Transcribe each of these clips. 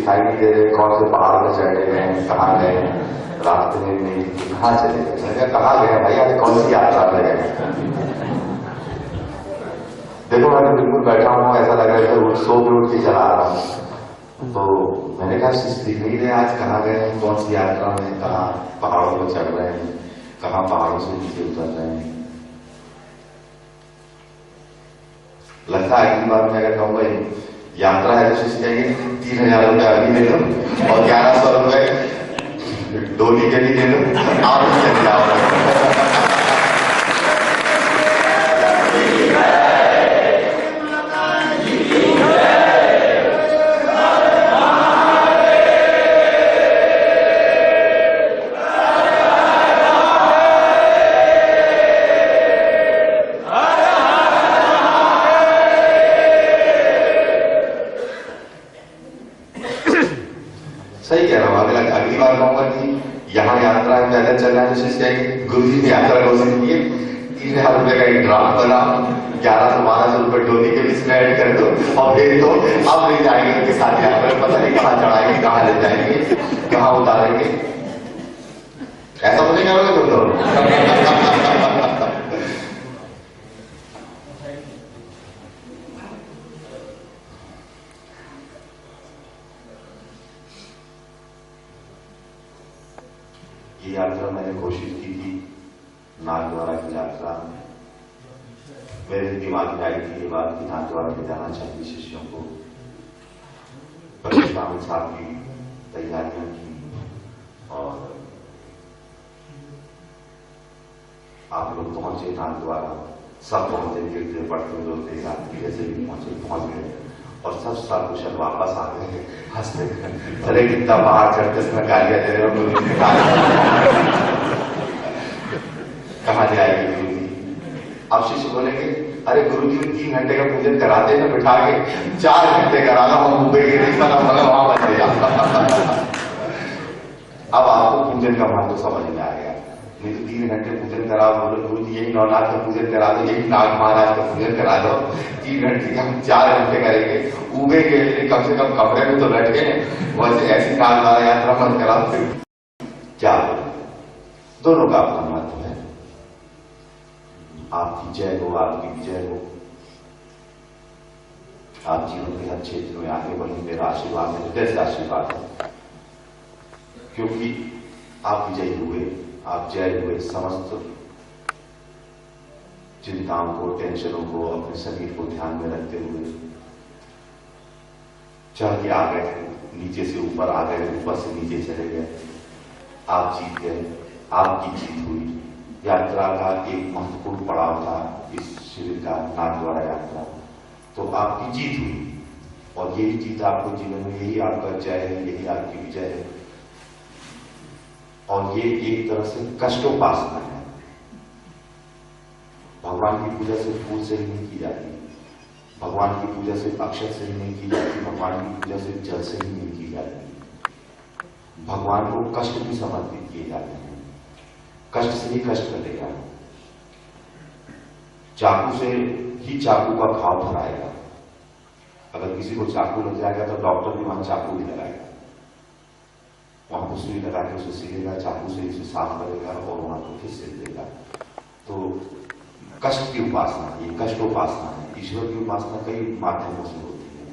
दिखाई नहीं दे रहे, कौन से पहाड़ पर चढ़े गए, कहाँ गए, रास्ते में नहीं, कहाँ चले गए। मैंने कहा गए भाई, आज कौन सी यात्रा में गए। देखो मैं तो बिल्कुल बैठा हूँ, ऐसा लग रहा है सो के उठ के चला रहा हूँ। तो मैंने कहा दिख नहीं रहे आज कहाँ गए, कौन सी यात्रा में, कहाँ पहाड़ों पर चढ़ रहे हैं, कहाँ पहाड़ों से नीचे उतर रहे हैं। लगता है अगली बार मैं अगर कहूँगा यात्रा है तो शिष्य कहेंगे 3000 रुपये अभी दे दो और 1100 रुपये डोली के भी दे दो, आप चले जाओ। सही कह रहा हूँ। अगर अगली बार कहूंगा कि यहाँ यात्रा है, पैदल चलना है, तो शिष्य गुरु जी ने यात्रा घोषित की है, 3000 रुपये का एक ड्राफ्ट बना, 1100-1200 रुपये डोली के बीच में ऐड कर दो और भेज दो। अब ले जाएंगे उनके साथ यात्रा, पता नहीं कहाँ चढ़ाएंगे, कहाँ ले जाएंगे, कहाँ उतारेंगे। ऐसा तो नहीं करोगे तुम लोग? ये यात्रा मैंने कोशिश की थी, नाथद्वारा की यात्रा। मेरे दिमाग में आई थी ये बात कि नाथद्वारा ले जाना चाहिए शिष्यों को। परशुराम साहब की तैयारियां की और आप लोग पहुंचे नाथद्वारा, सब पहुंचे, गिरते पड़ते रोते रात्रि जैसे भी पहुंच गए और सब सकुशल वापस आ गए हंसते। अरे कितना पहाड़ चढ़ते समय गालियां दे रहे हो, कहाँ जाएगी गुरु जी। अब शिष्य बोलेंगे अरे गुरु जी 3 घंटे का पूजन कराते हैं, बिठा के 4 घंटे कराना, हम मुंबई के नहीं बना वहां बच गया। अब आपको पूजन का महत्व समझ में आ गया। नहीं तो 3 घंटे पूजन कराओ, बोलो गुरु जी यही नौनाथ का पूजन करा दो, यही नाग महाराज का पूजन करा दो। 3 घंटे हम 4 घंटे करेंगे, उबे के लिए कम से कम कमरे में तो बैठ गए। वैसे ऐसी नाग द्वारा यात्रा मत कराओ। क्या दोनों का अपना महत्व है। आपकी जय हो, आपकी विजय हो, आप जीवन के हर क्षेत्र में आगे बढ़े, मेरा आशीर्वाद है, हृदय से आशीर्वाद है। क्योंकि आप विजयी हुए, आप जय हुए, समस्त चिंताओं को, टेंशनों को, अपने शरीर को ध्यान में रखते हुए चढ़ के आ गए, नीचे से ऊपर आ गए, ऊपर से नीचे चले गए, आप जीत गए, आपकी जीत हुई। यात्रा का एक महत्वपूर्ण पड़ाव था इस शिविर का, नाथद्वारा यात्रा, तो आपकी जीत हुई और यही जीत आपको जीवन में, यही आपका जय है, यही आपकी विजय है। और ये एक तरह से कष्टोपासना है। भगवान की पूजा सिर्फ फूल से ही नहीं की जाती, भगवान की पूजा सिर्फ अक्षत से ही नहीं की जाती, भगवान की पूजा सिर्फ जल से ही नहीं की जाती। भगवान को कष्ट भी समर्पित किए जाते हैं। कष्ट से ही कष्ट कटेगा, चाकू से ही चाकू का घाव भराएगा। अगर किसी को चाकू लग जाएगा तो डॉक्टर भी वहां चाकू ही लगाएगा, वहां पर सुई लगा के उसे सिलेगा, चाकू से उसे साफ करेगा और वहां को फिर सिल देगा। तो कष्ट की उपासना, ये कष्टोपासना है। ईश्वर की उपासना कई माध्यमों से होती है,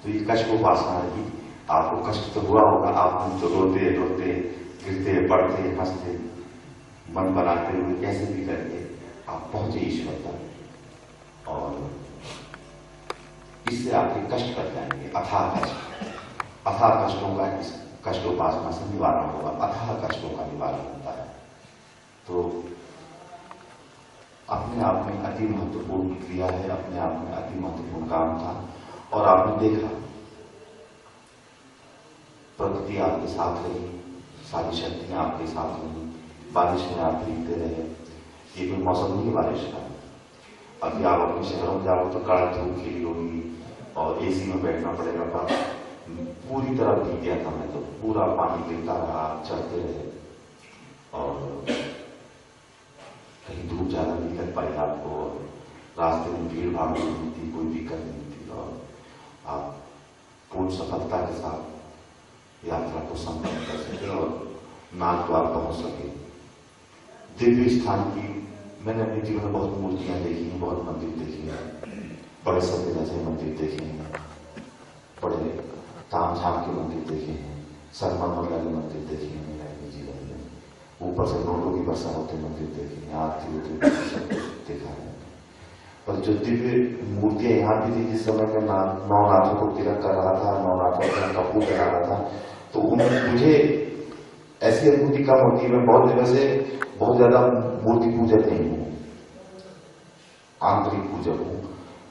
तो ये कष्टोपासना है। आपको कष्ट तो हुआ होगा, आप तो रोते रोते, गिरते पड़ते, हंसते, मन बनाते हुए, कैसे भी करके आप पहुंचे ईश्वर तक और इससे आपके कष्ट कट जाएंगे। अथाह कष्ट, अथाह कष्टों का इस कष्टोपासना से निवारण होगा, अथाह कष्टों का निवारण होता है। तो अपने आप में अति महत्वपूर्ण क्रिया है, अपने आप में अति महत्वपूर्ण काम था। और आपने देखा प्रकृति आपके साथ रही, सारी शक्तियां आपके साथ रही, बारिश में आप भीगते रहे। ये कोई मौसम नहीं बारिश का। अभी आप अपने शहरों में जाओ तो कड़क धूप खिली होगी और एसी में बैठना पड़ेगा, पर पूरी तरह भीग गया था मैं, तो पूरा पानी गिरता रहा, चढ़ते रहे और कहीं धूप ज्यादा नहीं लग पाई आपको, रास्ते में भीड़ भाड़ नहीं थी, कोई दिक्कत नहीं थी और आप पूर्ण सफलता के साथ यात्रा को संपन्न कर सके और नाथ द्वार पहुंच सके। दिव्य स्थान की मैंने अपने जीवन में बहुत मूर्तियां देखी हैं, बहुत मंदिर देखे हैं, बड़े सभ्यता से मंदिर देखे हैं, बड़े तामझाम के मंदिर देखे हैं, संगमरमर के मंदिर देखे हैं मैंने अपने जीवन में। ऊपर से नोटों की वर्षा होते मंदिर देखे हैं, आरती होते सब कुछ देखा है। पर जो दिव्य मूर्तियां यहाँ भी थी, जिस समय मैं नवनाथों को तिलक कर रहा था, नवनाथों का कपूर करा रहा था, तो मुझे ऐसी अनुभूति कम होती है। मैं बहुत दिनों से बहुत ज्यादा मूर्ति पूजक नहीं हूँ, आंतरिक पूजक हूँ,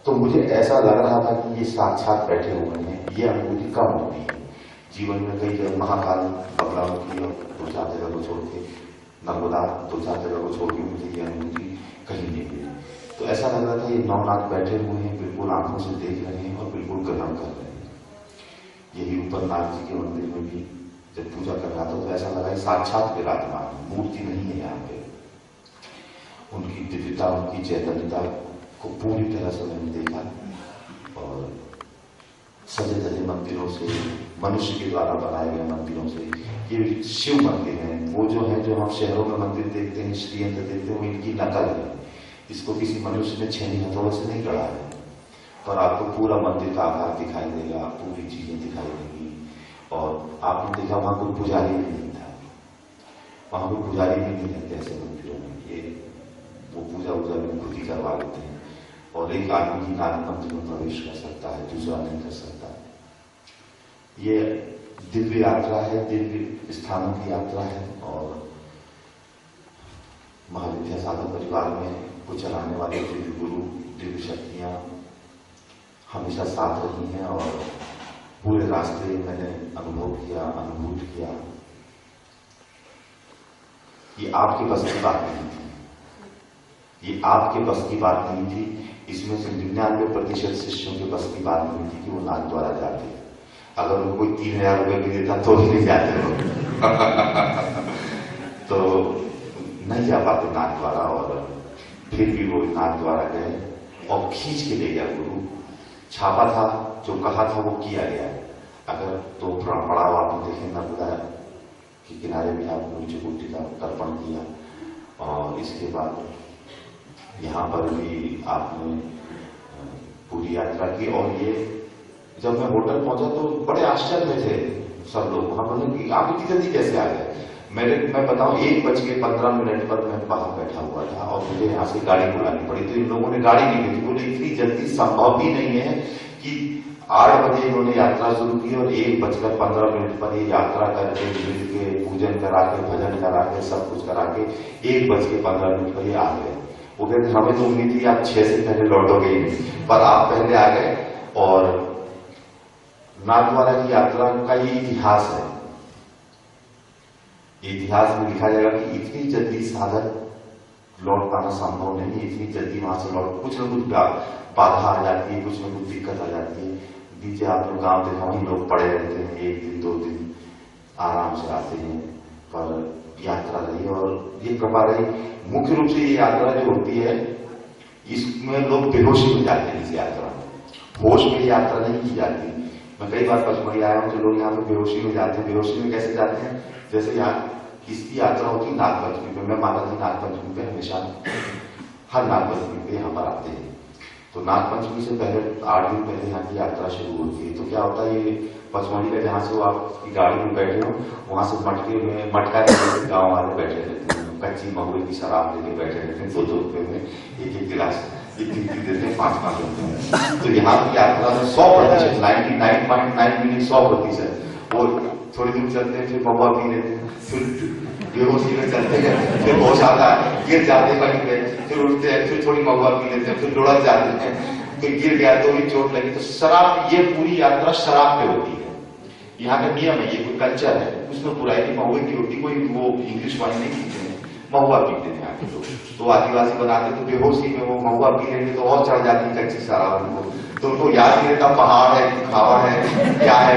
तो मुझे ऐसा लग रहा था कि ये साक्षात बैठे हुए हैं, ये अनुभूति कम होती है। जीवन में कई जगह महाकाल बगलामुखी और 2-4 जगह को छोड़ के, नर्मदा 2-4 जगह को छोड़ के मुझे ये अनुभूति कहीं नहीं मिली। तो ऐसा लग रहा था ये नवनाथ बैठे हुए हैं, बिल्कुल आंखों से देख रहे हैं और बिल्कुल ग्रहण कर रहे हैं। यही ऊपर नाथ जी के मंदिर में भी जब पूजा कर रहा था तो ऐसा लगा साक्षात विराजमान, मूर्ति नहीं है यहाँ पे। उनकी दिव्यता, उनकी चैतन्यता को पूरी तरह से मैंने देखा। और सजे धजे मंदिरों से, मनुष्य के द्वारा बनाए गए मंदिरों से, ये शिव मंदिर हैं। वो जो है, जो हम शहरों में मंदिर देखते हैं, श्रीयंत्र देखते हैं, वो इनकी नकल है। इसको किसी मनुष्य ने 6 हथौड़ों से नहीं गढ़ा है, पर आपको पूरा मंदिर का आकार दिखाई देगा, पूरी चीजें दिखाई देंगी। और आपने देखा वहां कोई पुजारी भी नहीं था, वहां कोई पुजारी भी नहीं रहते ऐसे मंदिरों में। ये वो पूजा भी खुद ही करवा लेते हैं। और एक आदमी ही नाथ मंदिर में प्रवेश कर सकता है, दूसरा नहीं कर सकता। ये दिव्य यात्रा है, दिव्य स्थानों की यात्रा है। और महाविद्या साधक परिवार में को चलाने वाले दिव्य गुरु, दिव्य शक्तियां हमेशा साथ रही हैं। और पूरे रास्ते मैंने अनुभूत किया। ये आपके बस की बात नहीं थी, ये आपके बस की बात नहीं थी। इसमें से 99% शिष्यों के बस की बात नहीं थी कि वो नाथ द्वारा जाते। अगर उनको कोई 3000 रुपए भी देता तो भी नहीं जाते हो। तो नहीं जा पाते नाथ द्वारा। और फिर भी वो नाथ द्वारा गए और खींच के ले गया गुरु। छापा था, जो कहा था वो किया गया। अगर तो पड़ाव आपने देखे, नर्मदा के किनारे भी आपने नीचे का तर्पण किया। और इसके बाद यहाँ पर भी आपने पूरी यात्रा की। और ये जब मैं होटल पहुंचा तो बड़े आश्चर्य में थे सब लोग। वहां बोले कि आप इतनी जल्दी कैसे आ गए। मैं बताऊं 1:15 पर मैं बाहर बैठा हुआ था और मुझे यहाँ से गाड़ी बुलानी पड़ी। तो इन लोगों ने गाड़ी नहीं दी। बोले इतनी जल्दी संभव भी नहीं है कि 8 बजे इन्होंने यात्रा शुरू की और 1:15 पर ये यात्रा करके, मिल के, पूजन करा के, भजन करा के, सब कुछ करा के 1:15 पर ये आ गए। वो कहते हमें तो उम्मीद थी आप 6 से पहले लौटोगे ही नहीं, पर आप पहले आ गए। और नाथ द्वारा की यात्रा का ये इतिहास है। इतिहास में लिखा जाएगा कि इतनी जल्दी साधक लौट पाना संभव नहीं। इतनी जल्दी वहां से लौट, कुछ न कुछ बाधा आ जाती है, कुछ न कुछ दिक्कत आ जाती है। नीचे आप लोग गांव देखा वहीं लोग पड़े रहते हैं, 1 दिन 2 दिन आराम से आते हैं। पर यात्रा रही और ये कृपा रही। मुख्य रूप से ये यात्रा जो होती है, इसमें लोग बेहोशी हो जाते हैं। इस यात्रा में होश में यात्रा नहीं की जाती। मैं कई बार पचमढ़ी आया हूं, जो लोग यहाँ पे बेहोशी में जाते हैं। बेहोशी में कैसे जाते हैं, जैसे यहाँ किसकी यात्रा होती है नाग पंचमी पे। मैं माता जी नाग पंचमी पे हमेशा हर नाग पंचमी पे यहाँ पर आते हैं। तो नाग पंचमी से पहले 8 दिन पहले यहाँ की यात्रा शुरू होती है। तो क्या होता है, ये पचमढ़ी का जहाँ से वो आपकी गाड़ी में बैठे हो, वहां से मटका गाँव वाले बैठे रहते हैं। कच्ची महुए की शराब लेके बैठे रहते हैं। 2-2 रुपए में एक गिलास, 1-3 देते हैं, 5-5 रुपए। तो यहाँ की यात्रा में 100%, 99.9 100% वो थोड़ी दूर चलते हैं, फिर महुआ पी लेते हैं, फिर बेहोशी में चलते हैं, फिर होश आता है, गिर जाते हैं कहीं पे, फिर उठते हैं, फिर थोड़ी महुआ पी लेते हैं, फिर लुढ़क जाते हैं, फिर गिर गया तो भी चोट लगी। तो शराब, ये पूरी यात्रा शराब पे होती है। यहाँ का नियम है, ये कोई कल्चर है, उसमें बुराई की महुए की होती। कोई वो इंग्लिश वाले नहीं पीते हैं, महुआ पीते हैं यहाँ के लोग। तो आदिवासी बनाते तो बेहोशी में वो महुआ पी लेंगे तो और चढ़ जाती है कच्ची शराब उनको। तो उनको याद नहीं रहता पहाड़ है, खावा है, क्या है,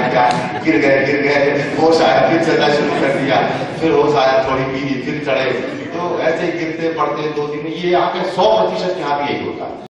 गिर गए, होश आया, फिर चलना शुरू कर दिया, फिर होश आया, थोड़ी पी ली, फिर चढ़े। तो ऐसे गिरते पड़ते 2 दिन में। ये यहाँ पे 100% यहाँ भी यही होता है।